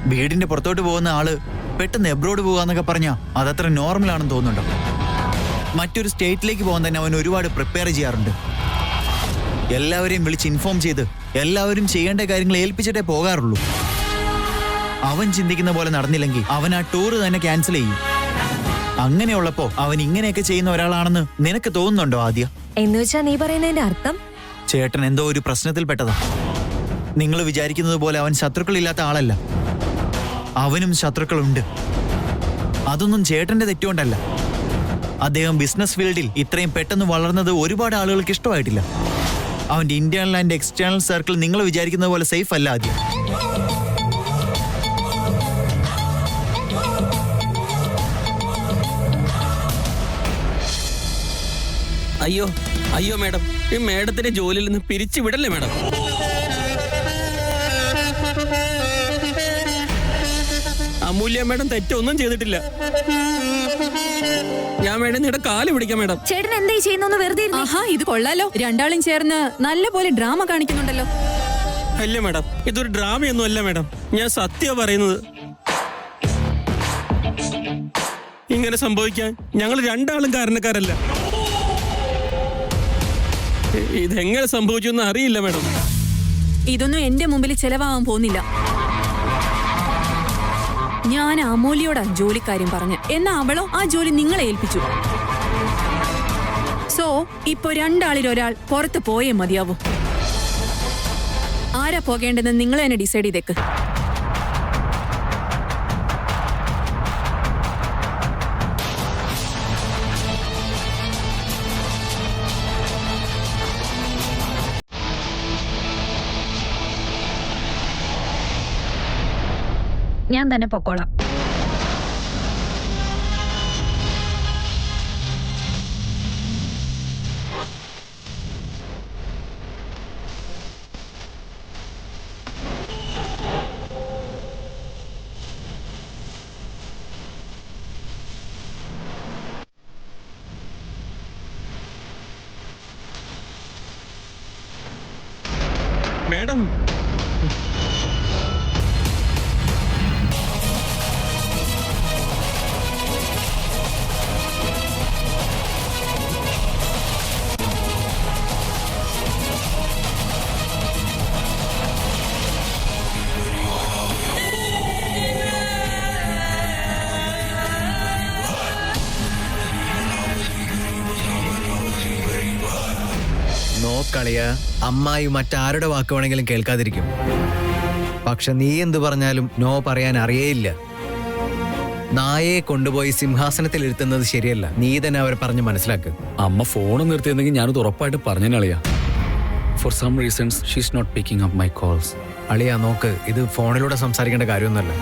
വീടിന്റെ പുറത്തോട്ട് പോകുന്ന ആള് പെട്ടെന്ന് എബ്രോഡ് പോകാന്നൊക്കെ പറഞ്ഞാൽ അതത്ര നോർമൽ ആണെന്ന് തോന്നുന്നുണ്ടോ? മറ്റൊരു സ്റ്റേറ്റിലേക്ക് പോകാൻ തന്നെ അവൻ ഒരുപാട് പ്രിപ്പയർ ചെയ്യാറുണ്ട്. എല്ലാവരെയും വിളിച്ച് ഇൻഫോം ചെയ്ത് എല്ലാവരും ചെയ്യേണ്ട കാര്യങ്ങൾ ഏൽപ്പിച്ചിട്ടേ പോകാറുള്ളൂ. അവൻ ചിന്തിക്കുന്ന പോലെ നടന്നില്ലെങ്കിൽ അവൻ ആ ടൂർ തന്നെ ക്യാൻസൽ ചെയ്യും. അങ്ങനെയുള്ളപ്പോ അവൻ ഇങ്ങനെയൊക്കെ ചെയ്യുന്ന ഒരാളാണെന്ന് നിനക്ക് തോന്നുന്നുണ്ടോ ആദ്യ? എന്ന് വെച്ചാ നീ പറയുന്നതിന്റെ അർത്ഥം? ചേട്ടൻ എന്തോ ഒരു പ്രശ്നത്തിൽ പെട്ടതാ. നിങ്ങൾ വിചാരിക്കുന്നത് പോലെ അവൻ ശത്രുക്കളില്ലാത്ത ആളല്ല. അവനും ശത്രുക്കളുണ്ട്. അതൊന്നും ചേട്ടന്റെ തെറ്റുകൊണ്ടല്ല. അദ്ദേഹം ബിസിനസ് ഫീൽഡിൽ ഇത്രയും പെട്ടെന്ന് വളർന്നത് ഒരുപാട് ആളുകൾക്ക് ഇഷ്ടമായിട്ടില്ല. അവന്റെ ഇന്റേണൽ ആൻഡ് എക്സ്റ്റേണൽ സർക്കിൾ നിങ്ങൾ വിചാരിക്കുന്നത് പോലെ സേഫ് അല്ല ആദ്യം. അയ്യോ അയ്യോ മാഡം, ഈ മാഡത്തിന്റെ ജോലിയിൽ നിന്ന് പിരിച്ചു വിടല്ലേ മാഡം. അമൂല്യ മാഡം തെറ്റൊന്നും ചെയ്തിട്ടില്ല. ഞാൻ മാഡം നിങ്ങളുടെ കാല് പിടിക്കാം മാഡം. ചേട്ടൻ എന്താ ചെയ്യുന്നു വെറുതെ? ആഹാ, ഇത് കൊള്ളാലോ. രണ്ടാളും ചേർന്ന് നല്ല പോലെ ഡ്രാമ കാണിക്കുന്നുണ്ടല്ലോ. അല്ല മാഡം, ഇതൊരു ഡ്രാമയൊന്നും അല്ല മാഡം. ഞാൻ സത്യം പറയുന്നത്. ഇങ്ങനെ സംഭവിക്കാൻ ഞങ്ങൾ രണ്ടാളും കാരണക്കാരല്ല. ഇതെങ്ങനെ സംഭവിച്ചു എന്ന് അറിയില്ല മാഡം. ഇതൊന്നും എന്റെ മുമ്പിൽ ചെലവാകാൻ പോകുന്നില്ല. ഞാൻ അമൂല്യോടാ ജോലിക്കാര്യം പറഞ്ഞ്, എന്നാ അവളോ ആ ജോലി നിങ്ങളെ ഏൽപ്പിച്ചു. സോ ഇപ്പൊ രണ്ടാളിൽ ഒരാൾ പുറത്ത് പോയേ മതിയാവൂ. ആരാ പോകേണ്ടതെന്ന് നിങ്ങൾ തന്നെ ഡിസൈഡ് ചെയ്തേക്ക്. ഞാൻ തന്നെ പൊക്കോളാം. മാഡം, നോക്കളിയ അമ്മായി മറ്റാരുടെ വാക്ക് വേണമെങ്കിലും കേൾക്കാതിരിക്കും. പക്ഷെ നീ എന്തു പറഞ്ഞാലും നോ പറയാൻ അറിയേയില്ല. നായയെ കൊണ്ടുപോയി സിംഹാസനത്തിൽ ഇരുത്തുന്നത് ശരിയല്ല. നീ തന്നെ അവരെ പറഞ്ഞ് മനസ്സിലാക്ക്. അമ്മ ഫോൺ നിർത്തിയെന്നെങ്കിൽ ഞാനത് ഉറപ്പായിട്ട് പറഞ്ഞളിയാ. For some reasons she's not picking up my calls. അളിയാ നോക്ക്, ഇത് ഫോണിലൂടെ സംസാരിക്കേണ്ട കാര്യമൊന്നുമല്ല.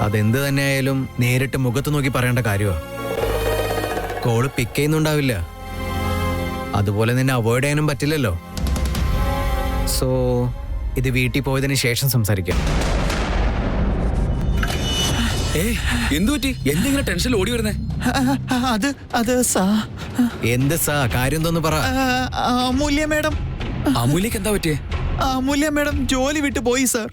അതെന്ത് തന്നെയായാലും നേരിട്ട് മുഖത്ത് നോക്കി പറയേണ്ട കാര്യമാണ്. കോള് പിക്ക് ചെയ്യുന്നുണ്ടാവില്ല, അതുപോലെ നിന്നെ അവോയ്ഡ് ചെയ്യാനും പറ്റില്ലല്ലോ. സോ ഇത് വീട്ടിൽ പോയതിന് ശേഷം സംസാരിക്കാം. എന്തു പറ്റി? എന്തെങ്കിലും ടെൻഷൻ ഓടി വരുന്നേ? എന്ത് സാ കാര്യം തോന്നു പറ. അമൂല്യ മേഡം. അമൂല്യക്ക് എന്താ പറ്റിയേ? അമൂല്യ മേഡം ജോലി വിട്ടു പോയി സർ.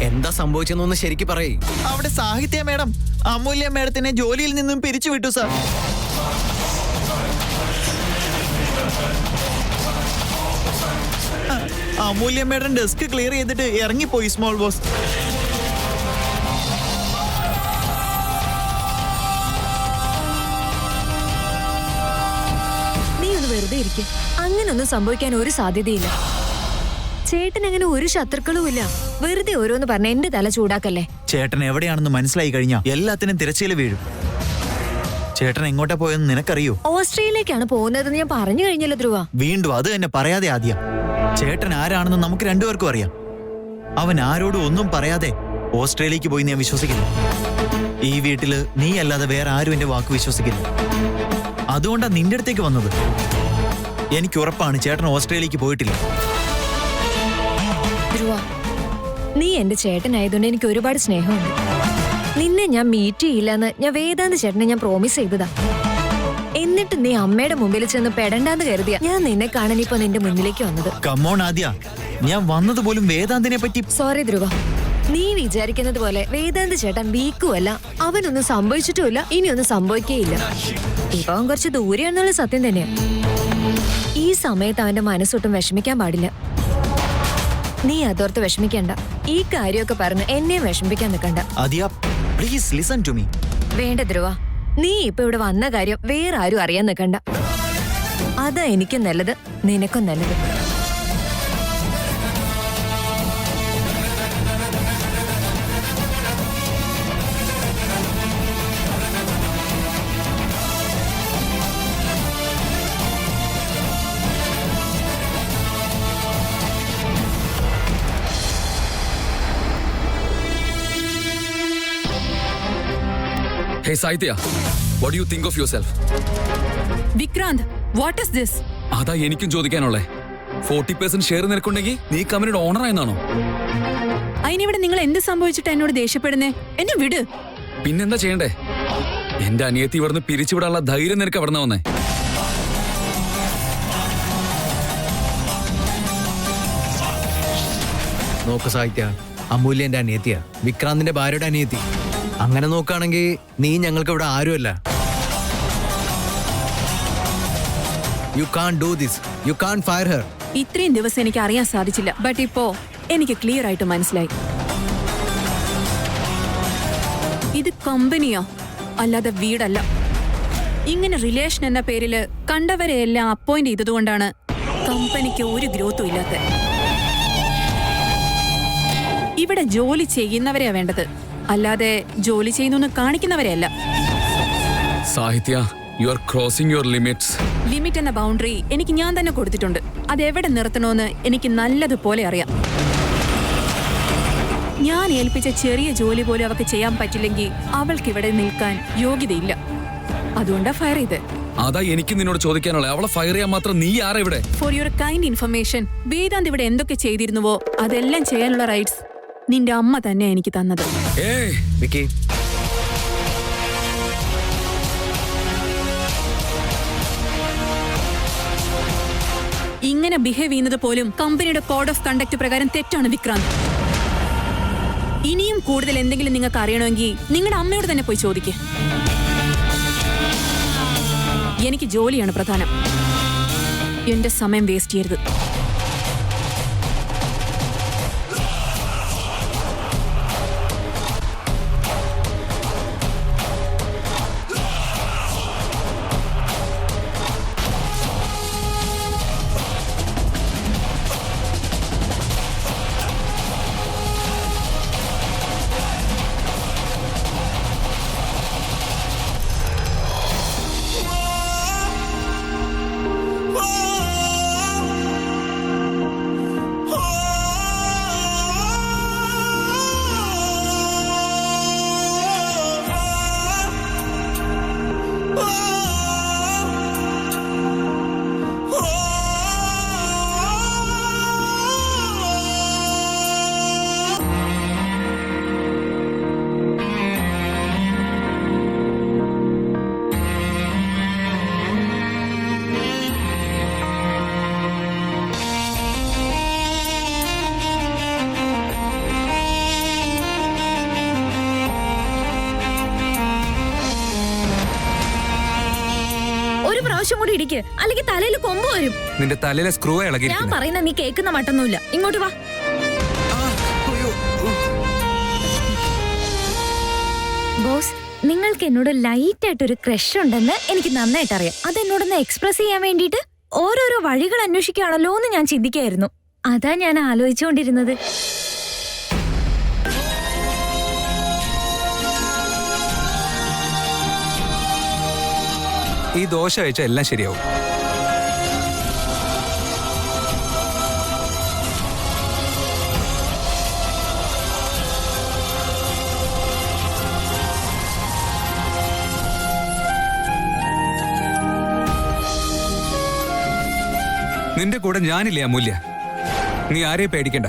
എന്താ സംഭവിച്ചെന്നൊന്ന് ശരിക്ക് പറയ്. അവിടെ സാഹിത്യ മേഡം അമൂല്യ മേഡത്തിനെ ജോലിയിൽ നിന്നും പിരിച്ചു വിട്ടു സർ. അമൂല്യ മേഡം ഡെസ്ക് ക്ലിയർ ചെയ്തിട്ട് ഇറങ്ങിപ്പോയി സ്മോൾ ബോസ്. നീ ഒന്ന് വെറുതെ ഇരിക്കും. അങ്ങനൊന്നും സംഭവിക്കാൻ ഒരു സാധ്യതയില്ല. ചേട്ടൻ അങ്ങനെ ഒരു ശത്രുക്കളുമില്ല. വെറുതെ ഓരോന്ന് പറഞ്ഞ എന്റെ തല ചൂടാക്കല്ലേ. ചേട്ടൻ എവിടെയാണെന്ന് മനസ്സിലായി കഴിഞ്ഞാൽ എല്ലാത്തിനും തിരച്ചിൽ വീഴും. ചേട്ടൻ എങ്ങോട്ടാ പോയെന്ന് നിനക്കറിയോ? ഓസ്ട്രേലിയയിലേക്കാണ് പോകുന്നതെന്ന് ഞാൻ പറഞ്ഞു കഴിഞ്ഞല്ലോ ധ്രുവ. വീണ്ടും അത് തന്നെ പറയാതെ ആദ്യം. ചേട്ടൻ ആരാണെന്ന് നമുക്ക് രണ്ടുപേർക്കും അറിയാം. അവൻ ആരോടും ഒന്നും പറയാതെ ഓസ്ട്രേലിയക്ക് പോയി ഞാൻ വിശ്വസിക്കില്ല. ഈ വീട്ടില് നീ അല്ലാതെ വേറെ ആരും എന്റെ വാക്ക് വിശ്വസിക്കില്ല. അതുകൊണ്ടാണ് നിന്റെ അടുത്തേക്ക് വന്നത്. എനിക്ക് ഉറപ്പാണ് ചേട്ടൻ ഓസ്ട്രേലിയക്ക് പോയിട്ടില്ല. ധ്രുവ, നീ എന്റെ ചേട്ടനായതുകൊണ്ട് എനിക്ക് ഒരുപാട് സ്നേഹമുണ്ട്. നിന്നെ ഞാൻ മീറ്റ് ചെയ്യില്ലെന്ന് ഞാൻ വേദാന്ത ചേട്ടനെ ഞാൻ പ്രോമിസ് ചെയ്തതാ. എന്നിട്ട് നീ അമ്മയുടെ മുമ്പിൽ ചെന്ന് പെടണ്ടാന്ന് കരുതിയ ഞാൻ നിന്നെ കാണാൻ ഇപ്പൊ നിന്റെ മുന്നിലേക്ക് വന്നത്. കമ്മോൺ ആദ്യ, ഞാൻ വന്നത് പോലും വേദാന്തിനെ പറ്റി. സോറി ധ്രുവ, നീ വിചാരിക്കുന്നത് പോലെ വേദാന്ത് ചേട്ടൻ വീക്കുമല്ല. അവനൊന്നും സംഭവിച്ചിട്ടുമില്ല, ഇനിയൊന്നും സംഭവിക്കേയില്ല. ഇപ്പൊ അവൻ കുറച്ച് ദൂരെയാണെന്നുള്ള സത്യം തന്നെയാ. ഈ സമയത്ത് അവന്റെ മനസ്സൊട്ടും വിഷമിക്കാൻ പാടില്ല. നീ അതോർത്ത് വിഷമിക്കണ്ട. ഈ കാര്യമൊക്കെ പറഞ്ഞ് എന്നെയും വിഷമിപ്പിക്കാൻ നിൽക്കണ്ട. ആദ്യ, പ്ലീസ് ലിസൺ ടു മീ. വേണ്ട ധ്രുവ, നീ ഇപ്പൊ ഇവിടെ വന്ന കാര്യം വേറെ ആരും അറിയാൻ നിൽക്കണ്ട. അതാ എനിക്കും നല്ലത്, നിനക്കും നല്ലത്. Hey Saithya, what do you think of yourself? Vikrant, what is this? അതാ എനിക്കും ചോദിക്കാനുള്ളേ. 40% ഷെയർ നിനക്കുണ്ടെങ്കിൽ നീ കമ്പനിയുടെ ഓണർ ആയെന്നാണോ? അതിനിവിടെ നിങ്ങൾ എന്ത് സംഭവിച്ചിട്ട് എന്നോട് ദേഷ്യപ്പെടുന്നേ? എന്നെ വിട്. പിന്നെന്താ ചെയ്യണ്ടേ? എന്റെ അനിയത്തി ഇവിടുന്ന് പിരിച്ചുവിടാനുള്ള ധൈര്യം നിനക്ക് എവിടുന്ന വന്നേ? നോക്ക് സാഹിത്യ, അമൂല്യ എന്റെ അനിയത്തിയാ, വിക്രാന്തിന്റെ ഭാര്യയുടെ അനിയത്തി. അങ്ങനെ നോക്കുകയാണെങ്കിൽ നീ ഞങ്ങൾക്ക് ഇവിടെ ആരുമല്ല. You can do this, you can fire her. ഇത്രയും ദിവസം എനിക്ക് അറിയാൻ സാധിച്ചില്ല, ബട്ട് ഇപ്പോ എനിക്ക് ക്ലിയർ ആയിട്ട് മനസ്സിലായി. ഇത് കമ്പനിയാ, അല്ലാതെ വീടല്ല. ഇങ്ങനെ റിലേഷൻ എന്ന പേരില് കണ്ടവരെയെല്ലാം അപ്പോയിന്റ് ചെയ്തതുകൊണ്ടാണ് കമ്പനിക്ക് ഒരു ഗ്രോത്തും ഇല്ലാത്തത്. ഇവിടെ ജോലി ചെയ്യുന്നവരെയാ വേണ്ടത്, അല്ലാതെ ജോലി ചെയ്യുന്നു കാണിക്കുന്നവരെയല്ല. സാഹിത്യ, you are crossing your limits. Limit എന്ന ബൗണ്ടറി എനിക്ക് ഞാൻ തന്നെ കൊടുത്തിട്ടുണ്ട്. അതെവിടെ നിർത്തണമെന്ന് എനിക്ക് നല്ലതുപോലെ അറിയാം. ഞാൻ ഏൽപ്പിച്ച ചെറിയ ജോലി പോലും അവൾക്ക് ചെയ്യാൻ പറ്റില്ലെങ്കിൽ അവൾക്ക് ഇവിടെ നിൽക്കാൻ യോഗ്യതയില്ല. അതുകൊണ്ടാ ഫയർ ചെയ്ത്. അതാ എനിക്ക് നിന്നോട് ചോദിക്കാനുള്ളത്. അവളെ ഫയർ ചെയ്യാൻ മാത്രം നീ ആരാ ഇവിടെ? For your kind information, Vedant ഇവിടെ എന്തൊക്കെ ചെയ്തിരുന്നുവോ അതെല്ലാം ചെയ്യാനുള്ള റൈറ്റ്സ് നിന്റെ അമ്മ തന്നെ എനിക്ക് തന്നത്. ഏയ് വിക്കി, ഇങ്ങനെ ബിഹേവ് ചെയ്യുന്നത് പോലും കമ്പനിയുടെ കോഡ് ഓഫ് കണ്ടക്ട് പ്രകാരം തെറ്റാണ് വിക്രാന്ത്. ഇനിയും കൂടുതൽ എന്തെങ്കിലും നിങ്ങൾക്ക് അറിയണമെങ്കിൽ നിങ്ങളുടെ അമ്മയോട് തന്നെ പോയി ചോദിക്കുക. എനിക്ക് ജോലിയാണ് പ്രധാനം. എന്റെ സമയം വേസ്റ്റ് ചെയ്യരുത്. കൂടി ഇടിക്ക്, അല്ലെങ്കിൽ തലയിൽ കൊമ്പ് വരും. നിന്റെ തലയിലെ സ്ക്രൂ ഇളകി. ഞാൻ പറയുന്ന നീ കേൾക്കുന്ന മട്ടൊന്നുമില്ല. ഇങ്ങോട്ട് വാ. ബോസ്, നിങ്ങൾക്ക് എന്നോട് ലൈറ്റ് ആയിട്ടൊരു ക്രഷ് ഉണ്ടെന്ന് എനിക്ക് നന്നായിട്ട് അറിയാം. അതെന്നോടൊന്ന് എക്സ്പ്രസ് ചെയ്യാൻ വേണ്ടിയിട്ട് ഓരോരോ വഴികൾ അന്വേഷിക്കുകയാണല്ലോ എന്ന് ഞാൻ ചിന്തിക്കായിരുന്നു. അതാ ഞാൻ ആലോചിച്ചുകൊണ്ടിരുന്നത്. ഈ ദോശ കഴിച്ചാൽ എല്ലാം ശരിയാവും. നിന്റെ കൂടെ ഞാനില്ലേ അമൂല്യ, നീ ആരെയും പേടിക്കണ്ട.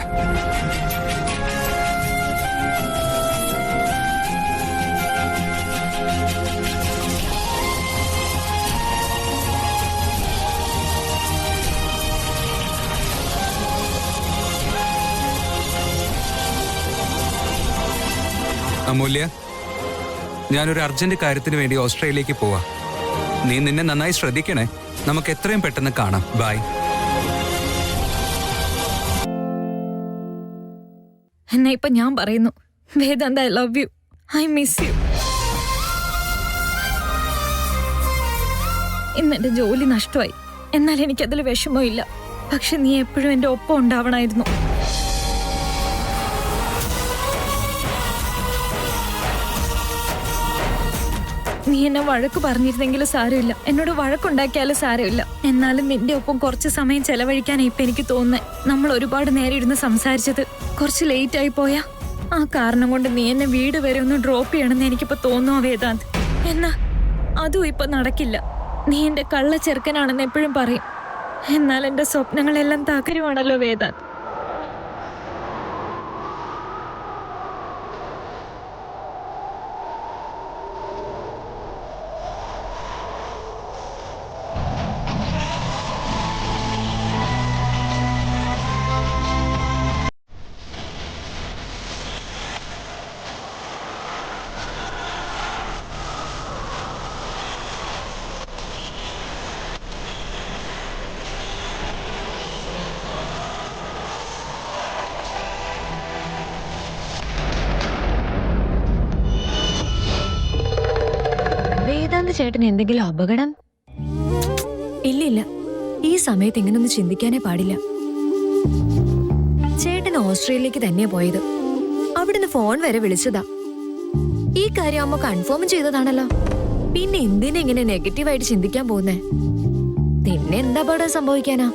അമൂല്യ, ഞാനൊരു അർജന്റ് കാര്യത്തിന് വേണ്ടി ഓസ്ട്രേലിയയിലേക്ക് പോവാ. നീ നിന്നെ നന്നായി ശ്രദ്ധിക്കണേ. നമുക്ക് എത്രയും പെട്ടെന്ന് കാണാം. ബൈ. എന്നാ ഇപ്പൊ ഞാൻ പറയുന്നു, Vedanta, I love you, I miss you. ഇന്നെന്റെ ജോലി നഷ്ടമായി, എന്നാൽ എനിക്കതിൽ വിഷമമില്ല. പക്ഷെ നീ എപ്പോഴും എന്റെ ഒപ്പം ഉണ്ടാവണമായിരുന്നു. നീ എന്നെ വഴക്ക് പറഞ്ഞിരുന്നെങ്കിലും സാരമില്ല, എന്നോട് വഴക്കുണ്ടാക്കിയാലും സാരമില്ല. എന്നാലും നിന്റെ ഒപ്പം കുറച്ച് സമയം ചെലവഴിക്കാൻ ഇപ്പൊ എനിക്ക് തോന്നുന്നേ. നമ്മൾ ഒരുപാട് നേരം ഇരുന്ന് സംസാരിച്ചത് കുറച്ച് ലേറ്റ് ആയി പോയാ ആ കാരണം കൊണ്ട് നീ എന്നെ വീട് വരെ ഒന്ന് ഡ്രോപ്പ് ചെയ്യണമെന്ന് എനിക്കിപ്പോ തോന്നുവോ വേദാന്ത്? എന്നാ അതും ഇപ്പൊ നടക്കില്ല. നീ എന്റെ കള്ള ചെറുക്കനാണെന്ന് എപ്പോഴും പറയും, എന്നാൽ എന്റെ സ്വപ്നങ്ങളെല്ലാം തകരുവാണല്ലോ വേദാന്ത്. വേദാന്ത ചേട്ടന് എന്തെങ്കിലും അപകടം? ഇല്ലില്ല, ഈ സമയത്ത് ഇങ്ങനൊന്നും ചിന്തിക്കാനേ പാടില്ല. ചേട്ടൻ ഓസ്ട്രേലിയക്ക് തന്നെയാ പോയത്. അവിടുന്ന് ഫോൺ വരെ വിളിച്ചതാ. ഈ കാര്യം അമ്മ കൺഫേം ചെയ്തതാണല്ലോ. പിന്നെ എന്തിനാ ഇങ്ങനെ നെഗറ്റീവായിട്ട് ചിന്തിക്കാൻ പോകുന്നേ? പിന്നെ എന്താ അപകടം സംഭവിക്കാനാ?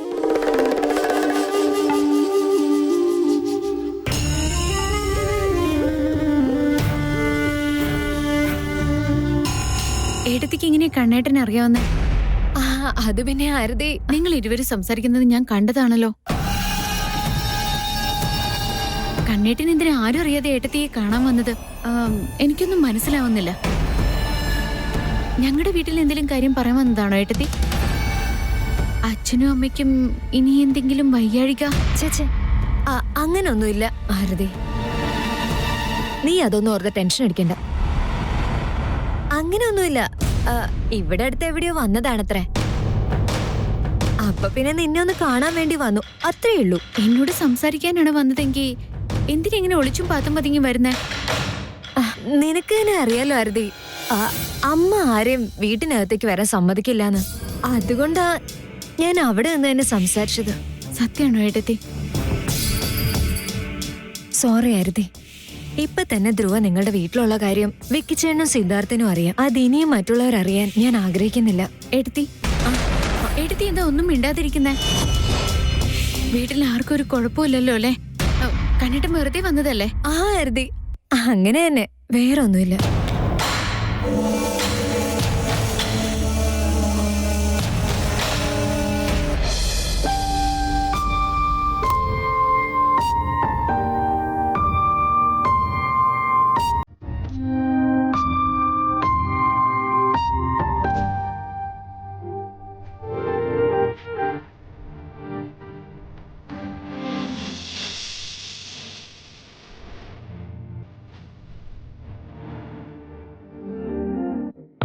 ഏട്ടത്തിക്ക് ഇങ്ങനെ കണ്ണേട്ടനെ അറിയാവുന്ന? അത് പിന്നെ ആരതി, നിങ്ങൾ ഇരുവരും സംസാരിക്കുന്നത് ഞാൻ കണ്ടതാണല്ലോ. കണ്ണേട്ടൻ എന്തിനാ ആരും അറിയാതെ ഏട്ടത്തിയെ കാണാൻ വന്നത്? എനിക്കൊന്നും മനസ്സിലാവുന്നില്ല. ഞങ്ങളുടെ വീട്ടിൽ എന്തെങ്കിലും കാര്യം പറയാൻ വന്നതാണോ ഏട്ടത്തി? അച്ഛനും അമ്മയ്ക്കും ഇനി എന്തെങ്കിലും വയ്യാഴിക? ചേച്ചേ, അങ്ങനൊന്നുമില്ല ആരതി. നീ അതൊന്നും ഓർത്ത് ടെൻഷൻ അടിക്കണ്ട. അങ്ങനെയൊന്നുമില്ല. ഇവിടെ അടുത്ത് എവിടെയോ വന്നതാണത്രേ. അപ്പൊ പിന്നെ നിന്നെ ഒന്ന് കാണാൻ വേണ്ടി വന്നു, അത്രേ ഉള്ളൂ. എന്നോട് സംസാരിക്കാനാണ് വന്നതെങ്കിൽ എന്തിനെങ്ങനെ ഒളിച്ചും പാത്തും പതുങ്ങി വരുന്നേ? നിനക്ക് തന്നെ അറിയാലോ ആരതി, അമ്മ ആരെയും വീട്ടിനകത്തേക്ക് വരാൻ സമ്മതിക്കില്ലാന്ന്. അതുകൊണ്ടാ ഞാൻ അവിടെ നിന്ന് തന്നെ സംസാരിച്ചത്. സത്യമാണോ ഏട്ടത്തി? സോറി ആരതി. ഇപ്പൊ തന്നെ ധ്രുവ നിങ്ങളുടെ വീട്ടിലുള്ള കാര്യം വിക്കിച്ചേനും സിദ്ധാർത്ഥിനും അറിയാം. അതിനിയും മറ്റുള്ളവരറിയാൻ ഞാൻ ആഗ്രഹിക്കുന്നില്ല. ഏട്ടത്തി, ഏട്ടത്തി എന്താ ഒന്നും മിണ്ടാതിരിക്കുന്നേ? വീട്ടിൽ ആർക്കും ഒരു കുഴപ്പമില്ലല്ലോ അല്ലേ? കണ്ടിട്ട് വെറുതെ വന്നതല്ലേ? ആരതി, അങ്ങനെ തന്നെ, വേറൊന്നുമില്ല.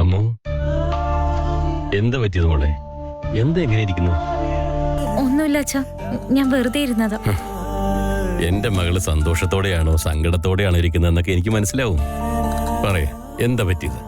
അമ്മോ, എന്താ പറ്റിയത് മോളെ? എന്താ എങ്ങനെ ഇരിക്കുന്നു? ഒന്നുമില്ല അച്ഛാ, ഞാൻ വെറുതെ ഇരുന്നതാ. എന്റെ മകള് സന്തോഷത്തോടെയാണോ സങ്കടത്തോടെയാണോ ഇരിക്കുന്നതെന്നൊക്കെ എനിക്ക് മനസ്സിലാവും. പറയേ, എന്താ പറ്റിയത്?